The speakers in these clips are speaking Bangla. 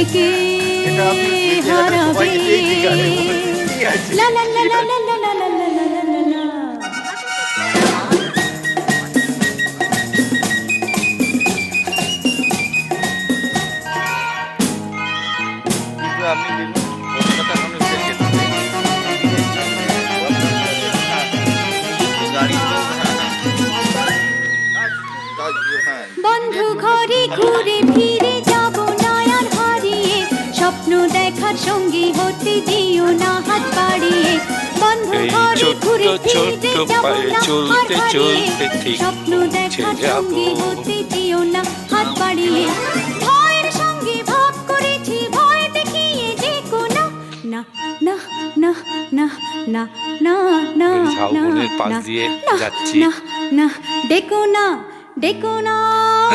নিজেকে হারাবে লা লা লা লা লা লা লা লা লা লা লা। বন্ধু ঘরে ঘুরে ফিরে যাব না আর হারিয়ে, স্বপ্ন দেখার সঙ্গী হতে দিও না হাত বাড়িয়ে। বন্ধু ঘরে ঘুরে ফিরে যাব না আর হারিয়ে, স্বপ্ন দেখার সঙ্গী হতে দিও না হাত বাড়িয়ে। ভয়ের সঙ্গে ভাব করেছি, ভয় দেখিয়ে যে কোনো না না না না না না না না না না ডেকো না ডেকো না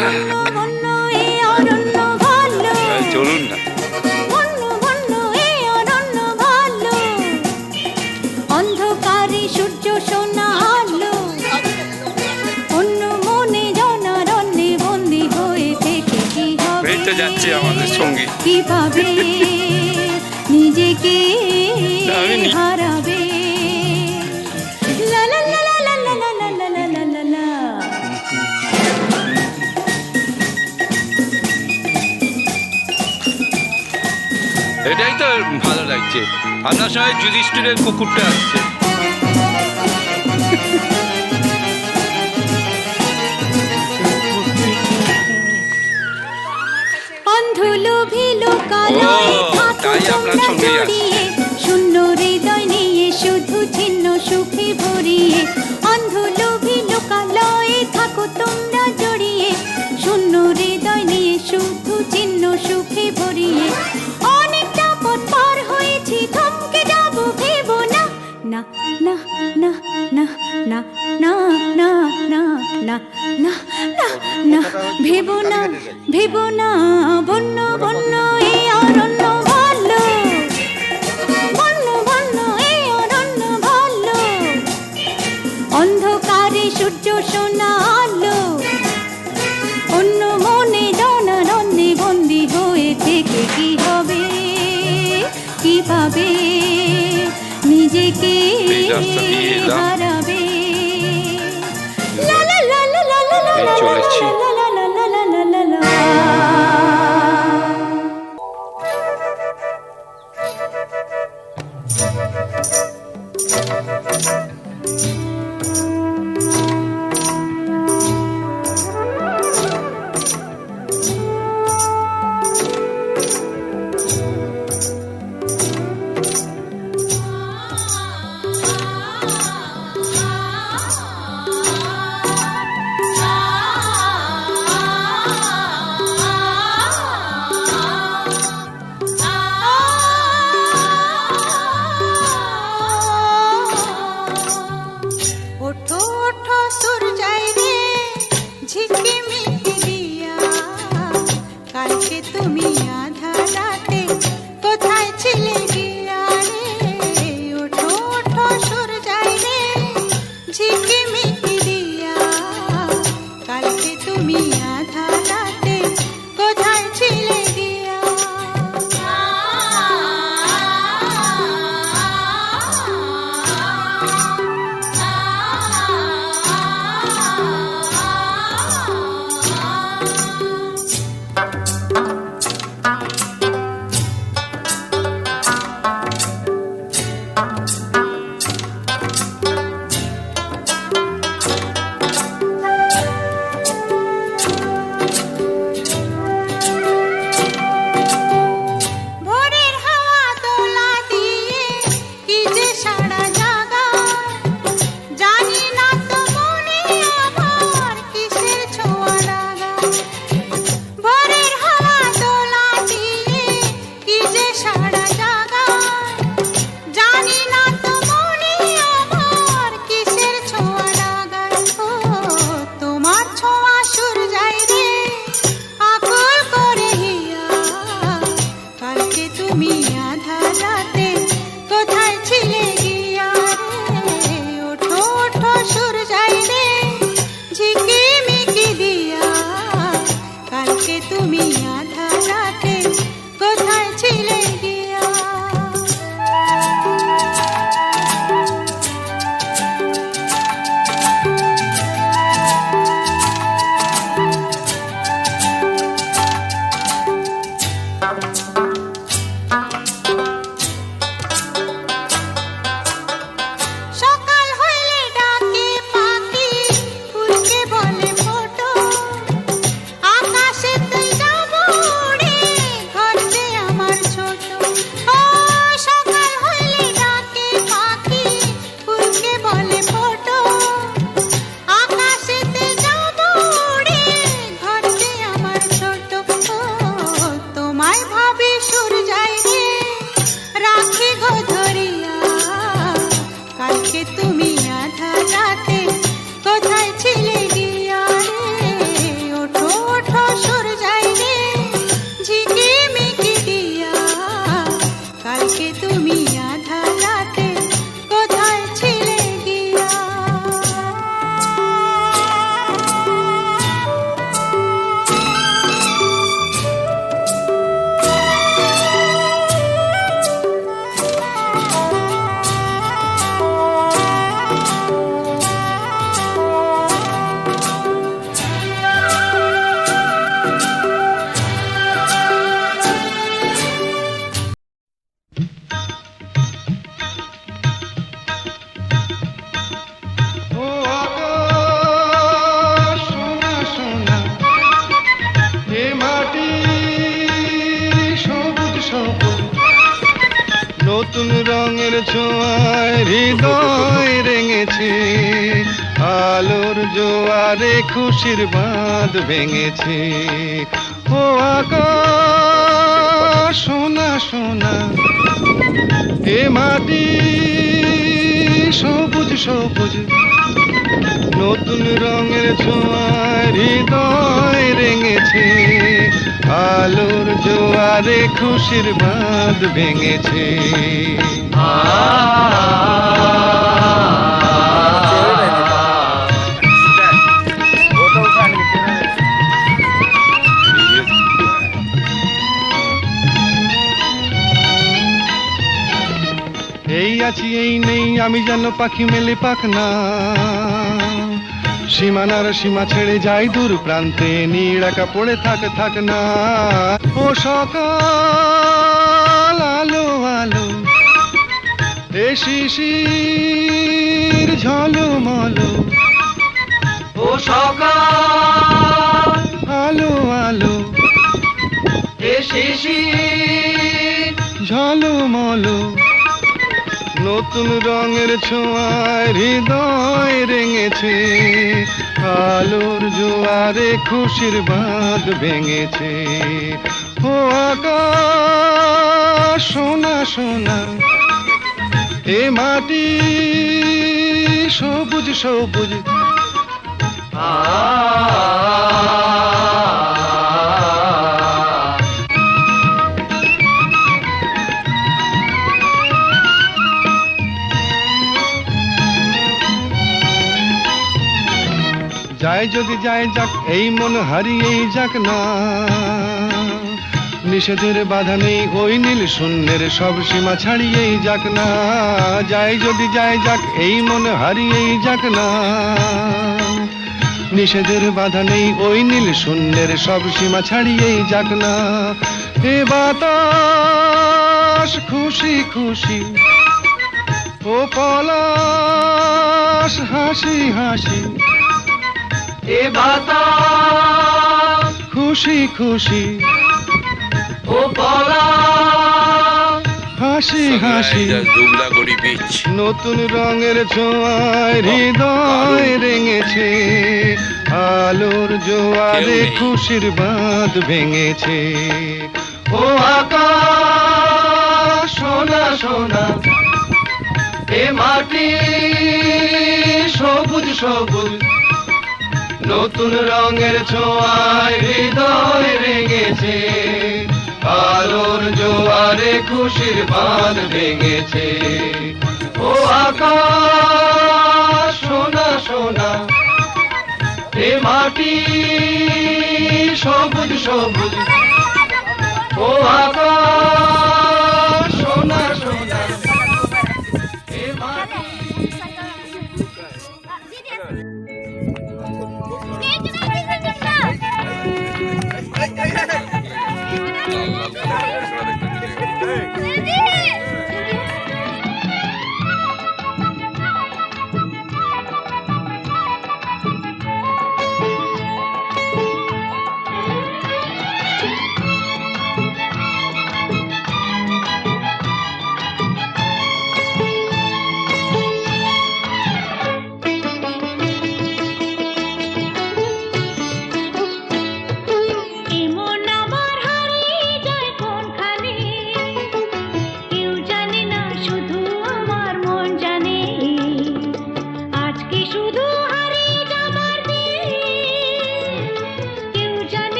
বন্য বন্য এ অরণ্য ভালো, চলুন না বন্য বন্য এ অরণ্য ভালো। অন্ধকারে সূর্য সোনা আলো, অন্য মনে জনারণ্যে বন্দী হয়ে থেকে কি হবে? এই তো যাচ্ছে আমাদের সঙ্গী। কিভাবে নিজেকে হারাবে? লা লা লা লা লা লা লা লা লা লা লা লা। এটাই তো ভালো লাগছে। আপনার সঙ্গে যুধিষ্ঠিরের কুকুরটা আসছে। অন্ধলোভী লোকালয়ে থাকো তোমরা জড়িয়ে, শূন্য হৃদয় নিয়ে শুধু ছিন্ন সুখে ভরিয়ে। অন্ধলোভী লোকালয়ে থাকো তোমরা জড়িয়ে, শূন্য হৃদয় নিয়ে শুধু ছিন্ন সুখে ভরিয়ে। অনেকটা পথ পার হয়েছি, থমকে যাব ভেবো না না না না না না না না না না না না না ভেবো না ভেবো না। বন্য বন্য এ অরণ্য ভালো, বন্য বন্য এ অরণ্য ভালো। অন্ধকারে সূর্য সোনা আলো, অন্য মনে জনারণ্যে বন্দী হয়ে থেকে কি হবে? কিভাবে নিজেকে হারাবে? লা লা লা লা লা লা লা লা চলেছি। লা লা লা লা লা লা লা লা। রাখি গো ধরিয়া কালকে তুমি আধা রাতে কোথায় ছিলে গিয়া রে ওঠো ওঠো সর যাই রে ঝিকি মিকি দিয়া কালকে তুমি আধা রাতে কোথায় ছিলে গিয়া ও আকাশ সোনা সোনা এ মাটি সবুজ সবুজ নতুন রঙের ছোঁয়ায় হৃদয় রেঙেছে আলোর জোয়ারে খুশির বাঁধ ভেঙেছে ও আকাশ সোনা সোনা এ মাটি সবুজ সবুজ নতুন রঙের ছোঁয়ায় হৃদয় রেঙেছে আলোর জোয়ারে খুশির বাঁধ ভেঙেছে এই আছি এই নেই আমি যেন পাখি মেলে পাখনা সীমানার সীমা ছেড়ে যাই দূর প্রান্তে নীড়াকা পড়ে থাক না ও সকাল আলো আলো এ শিশির ঝলমলো ও সকাল আলো আলো এ শিশির ঝলমলো নতুন রঙের ছোঁয়ায় হৃদয় রেঙেছে আলোর জোয়ারে খুশির বাঁধ ভেঙেছে ও আকাশ সোনা সোনা এ মাটি সবুজ সবুজ যায় যদি যায় যাক এই মন হারিয়েই যাক না নিষেধের বাধা নেই ওই নীল শূন্যের সব সীমা ছাড়িয়েই যাক না যায় যদি যায় যাক এই মন হারিয়েই যাক না নিষেধের বাধা নেই ওই নীল শূন্যের সব সীমা ছাড়িয়েই যাক না এ বাতাস খুশি খুশি ও পলাশ হাসি হাসি এ বাতাস খুশি খুশি ও পলাশ হাসি হাসি দুবলাগড়ি বিচ নতুন রঙের ছোঁয়ায় হৃদয় রেঙেছে আলোর জোয়ারে খুশির বাঁধ ভেঙেছে ও আকাশ সোনা সোনা এ মাটি সবুজ সবুজ নতুন রঙের ছোঁয়ায় হৃদয় রেঙেছে আলোর জোয়ারে খুশির বাঁধ ভেঙেছে ও আকাশ সোনা সোনা এ মাটি সবুজ সবুজ ও আকাশ সোনা সোনা এ মাটি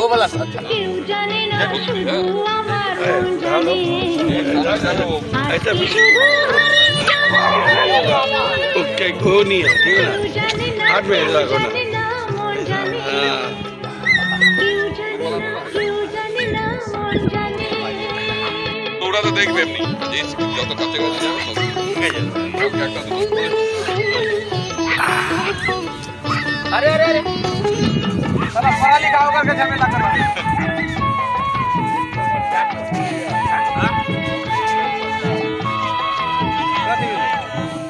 কেউ জানে না শুধু আমার মন জানে আজকে শুধু ওকে ঘুনিয়ে ঠিক না কেউ জানে না 8 মিনিট লাগবে না জানে না মন জানে কেউ জানে না কেউ জানে না মন জানে ওরা তো দেখবে এমনি যে যত কাছে কাছে যাবে তত একটা দুটো अरे अरे अरे साला पढ़ा लिखा होकर के झमेला करवा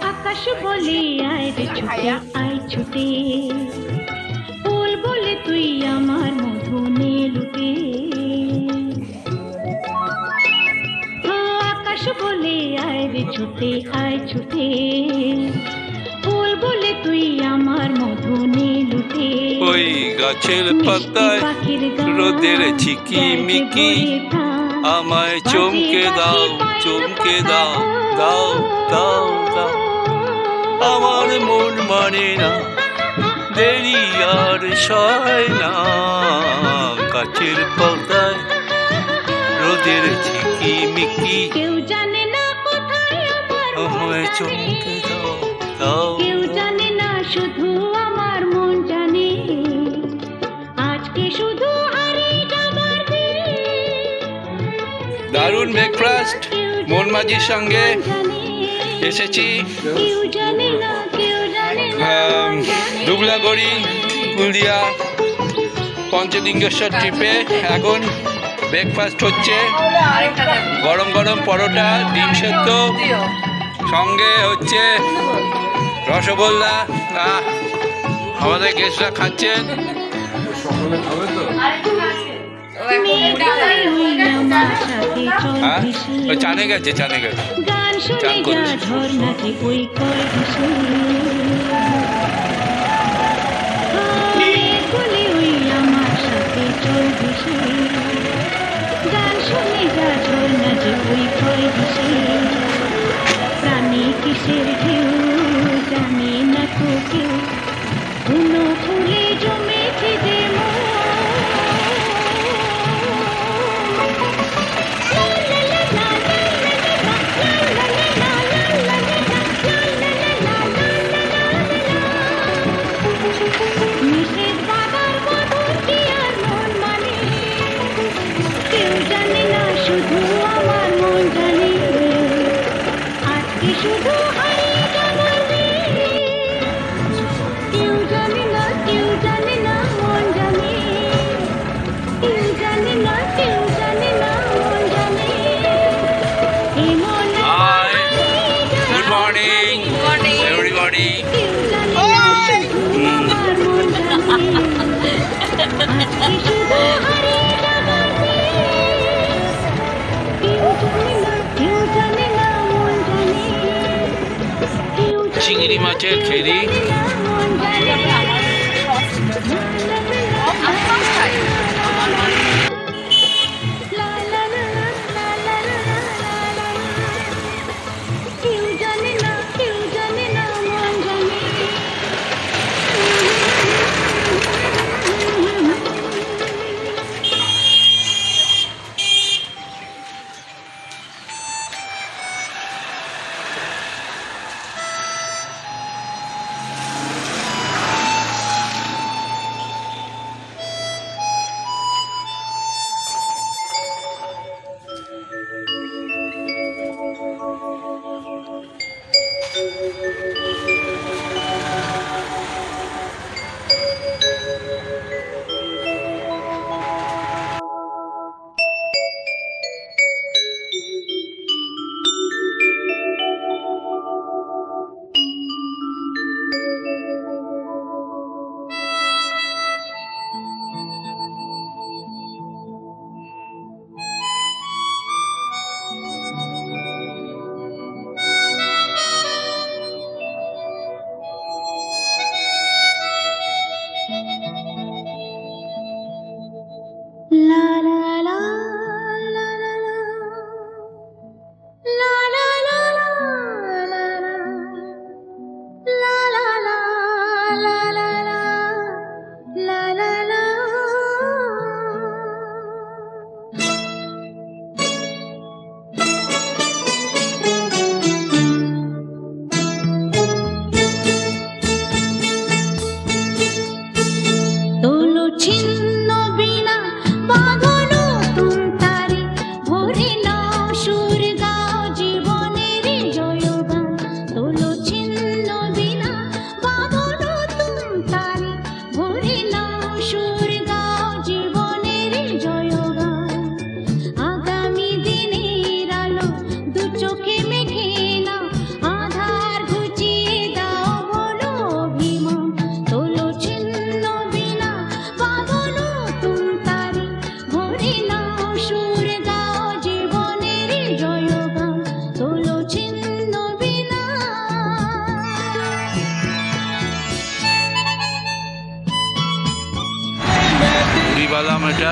আকাশ বলে আয় রে ছুটে আয় ছুটে ফুল বলে তুই আমার মধু নে লুটে আকাশ বলে আয় রে ছুটে আয় ছুটে ফুল বলে তুই আমার মধু নে লুটে ওই গাছের পাতায় রোদের ঝিকিমিকি আমায় চমকে দাও দাও দাও দাও আমার মন মানে না দেরি আর সয় না গাছের পাতায় রোদের ঝিকিমিকি কেউ জানে না কোথায় আমার মন আমায় জানে। চমকে দাও কেউ জানে না শুধু আমার মন জানে আজকে শুধু হারিয়ে যাবার দারুণ ব্রেকফাস্ট মন মাঝির সঙ্গে এসেছি কেউ জানে না কেউ জানে না দুবলাগড়ি কুলদিয়া পঞ্চলিঙ্গেশ্বর ট্রিপে এখন ব্রেকফাস্ট হচ্ছে গরম গরম পরোটা ডিম সেদ্ধ সঙ্গে হচ্ছে রসগোল্লা আমাদের গেস্টরা খাচ্ছেন হ্যাঁ ওই চানে গেছে গান শুনে চান যা করছে। ঝর্ণাতে ওই কয় দিশে বলে ওই আমার সাথে চল দিশে গান শুনে যা ঝর্ণাতে ওই কয় দিশে প্রাণী কিসের ঢেউ জানে না তো কেউ কোনো ফুলে জমেছে যে নিষেধ বাবার মধুর কি আর মন মানে কেউ জানে না শুধু আমার মন জানে আজকে শুধু হারিয়ে যাবার কেউ জানে না মন জানে কেউ জানে না মন জানে এই মন হাই গুড মর্নিং এভরিবডি কেউ জানে না শুধু আমার মন জানে আজকে শুধু হারিয়ে যাবার কেউ জানে না মন জানে কেউ জানে চিংড়ি মাছের খেরি না মন জানে লা লা লা লা লা লা কেউ জানে না মন জানে ঢোকালাম এটা